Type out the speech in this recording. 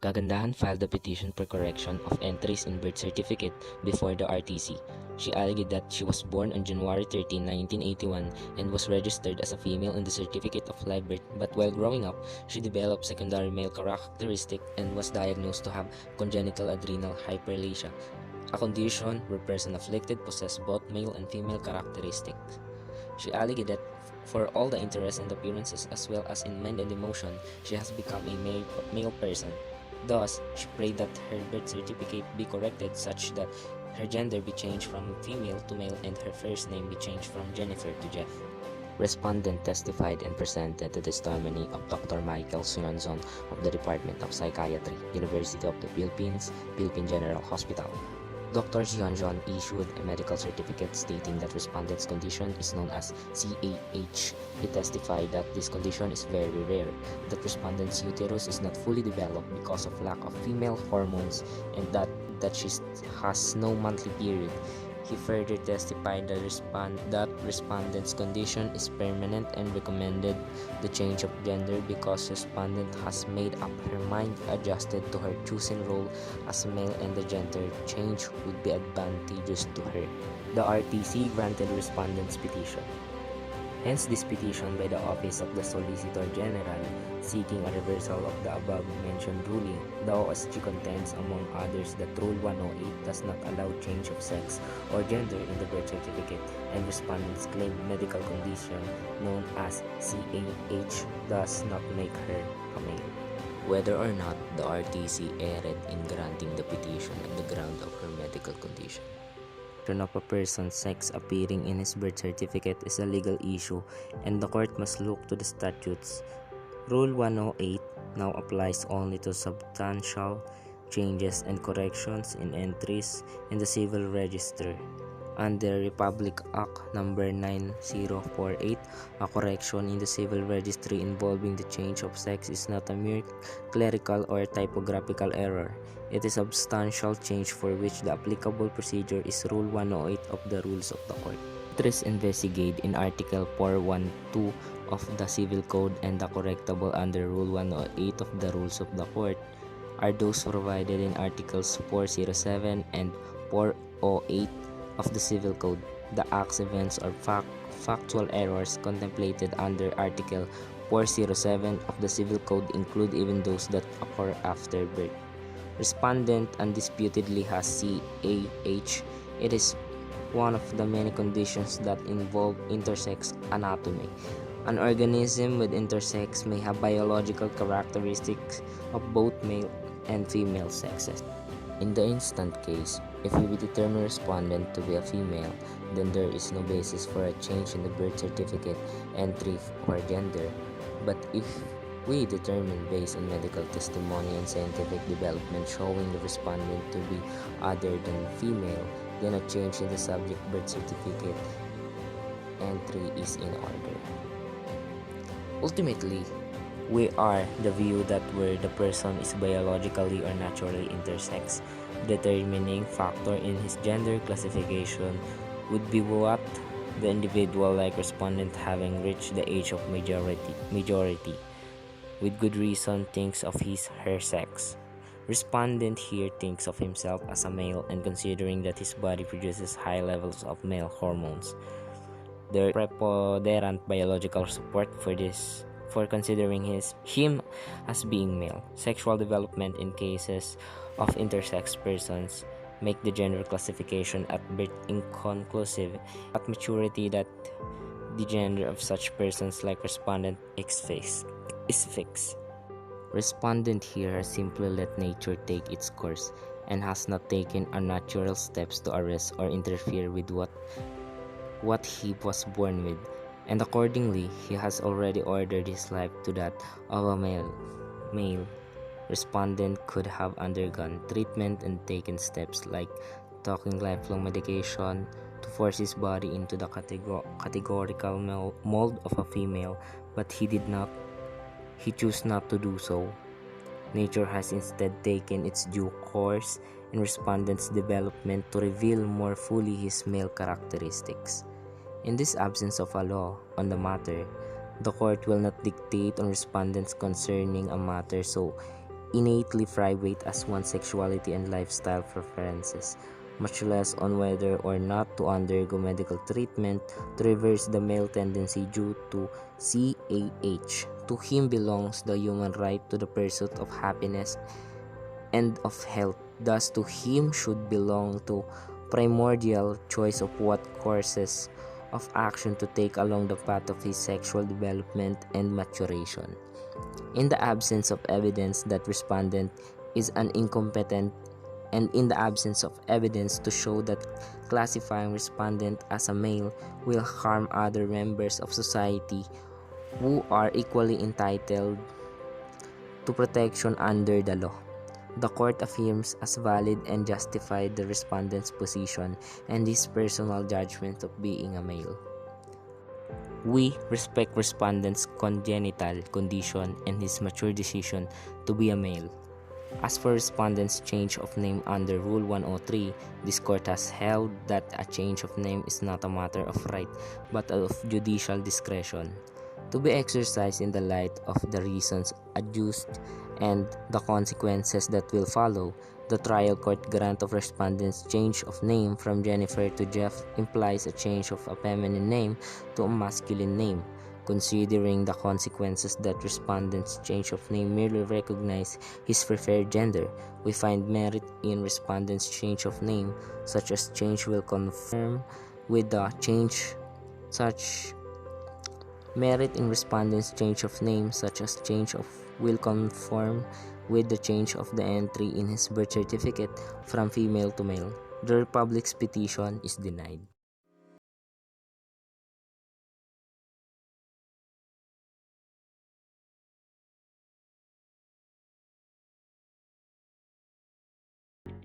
Cagandahan filed a petition for correction of entries in birth certificate before the RTC. She alleged that she was born on January 13, 1981 and was registered as a female in the certificate of live birth, but while growing up, she developed secondary male characteristic and was diagnosed to have congenital adrenal hyperplasia, a condition where person afflicted possess both male and female characteristics. She alleged that for all the interest and appearances as well as in mind and emotion, she has become a male person. Thus, she prayed that her birth certificate be corrected such that her gender be changed from female to male and her first name be changed from Jennifer to Jeff. Respondent testified and presented the testimony of Dr. Michael Sunyanzon of the Department of Psychiatry, University of the Philippines, Philippine General Hospital. Dr. Xianzhuan issued a medical certificate stating that respondent's condition is known as CAH. He testified that this condition is very rare, that respondent's uterus is not fully developed because of lack of female hormones, and that she has no monthly period. He further testified that respondent's condition is permanent and recommended the change of gender because respondent has made up her mind adjusted to her chosen role as a male and the gender change would be advantageous to her. The RTC granted respondent's petition. Hence this petition by the Office of the Solicitor General seeking a reversal of the above-mentioned ruling. The OSG contends, among others, that Rule 108 does not allow change of sex or gender in the birth certificate, and respondents claim medical condition known as CAH does not make her a male. Whether or not the RTC erred in granting the petition on the ground of her medical condition of a person's sex appearing in his birth certificate is a legal issue, and the court must look to the statutes. Rule 108 now applies only to substantial changes and corrections in entries in the Civil Register. Under Republic Act No. 9048, a correction in the Civil Registry involving the change of sex is not a mere clerical or typographical error. It is a substantial change for which the applicable procedure is Rule 108 of the Rules of the Court. Entries investigated in Article 412 of the Civil Code and the correctable under Rule 108 of the Rules of the Court are those provided in Articles 407 and 408 of the Civil Code. The act's events or factual errors contemplated under Article 407 of the Civil Code include even those that occur after birth. Respondent undisputedly has CAH. It is one of the many conditions that involve intersex anatomy. An organism with intersex may have biological characteristics of both male and female sexes. In the instant case, if we determine respondent to be a female, then there is no basis for a change in the birth certificate entry or gender. But if we determine based on medical testimony and scientific development showing the respondent to be other than female, then a change in the subject birth certificate entry is in order. Ultimately, we are the view that where the person is biologically or naturally intersex, determining factor in his gender classification would be what the individual like respondent having reached the age of majority with good reason thinks of her sex. Respondent here thinks of himself as a male, and considering that his body produces high levels of male hormones, there is preponderant biological support for considering him as being male. Sexual development in cases of intersex persons make the gender classification at birth inconclusive. At maturity, that the gender of such persons like respondent is fixed. Respondent here has simply let nature take its course and has not taken unnatural steps to arrest or interfere with what he was born with, and accordingly he has already ordered his life to that of a male. Respondent could have undergone treatment and taken steps like taking lifelong medication to force his body into the categorical mold of a female, but he did not. He chose not to do so. Nature has instead taken its due course in respondent's development to reveal more fully his male characteristics. In this absence of a law on the matter, the court will not dictate on respondents concerning a matter so innately private as one's sexuality and lifestyle preferences, much less on whether or not to undergo medical treatment to reverse the male tendency due to CAH. To him belongs the human right to the pursuit of happiness and of health. Thus, to him should belong to primordial choice of what courses of action to take along the path of his sexual development and maturation. In the absence of evidence that respondent is an incompetent, and in the absence of evidence to show that classifying respondent as a male will harm other members of society who are equally entitled to protection under the law, the court affirms as valid and justified the respondent's position and his personal judgment of being a male. We respect respondent's congenital condition and his mature decision to be a male. As for respondent's change of name under Rule 103, this court has held that a change of name is not a matter of right but of judicial discretion, to be exercised in the light of the reasons adduced and the consequences that will follow. The trial court grant of respondent's change of name from Jennifer to Jeff implies a change of a feminine name to a masculine name. Considering the consequences that respondent's change of name merely recognize his preferred gender, we find merit in respondent's change of name, such as change will conform with the change such merit in respondent's change of name, such as change of will conform with the change of the entry in his birth certificate from female to male. The Republic's petition is denied.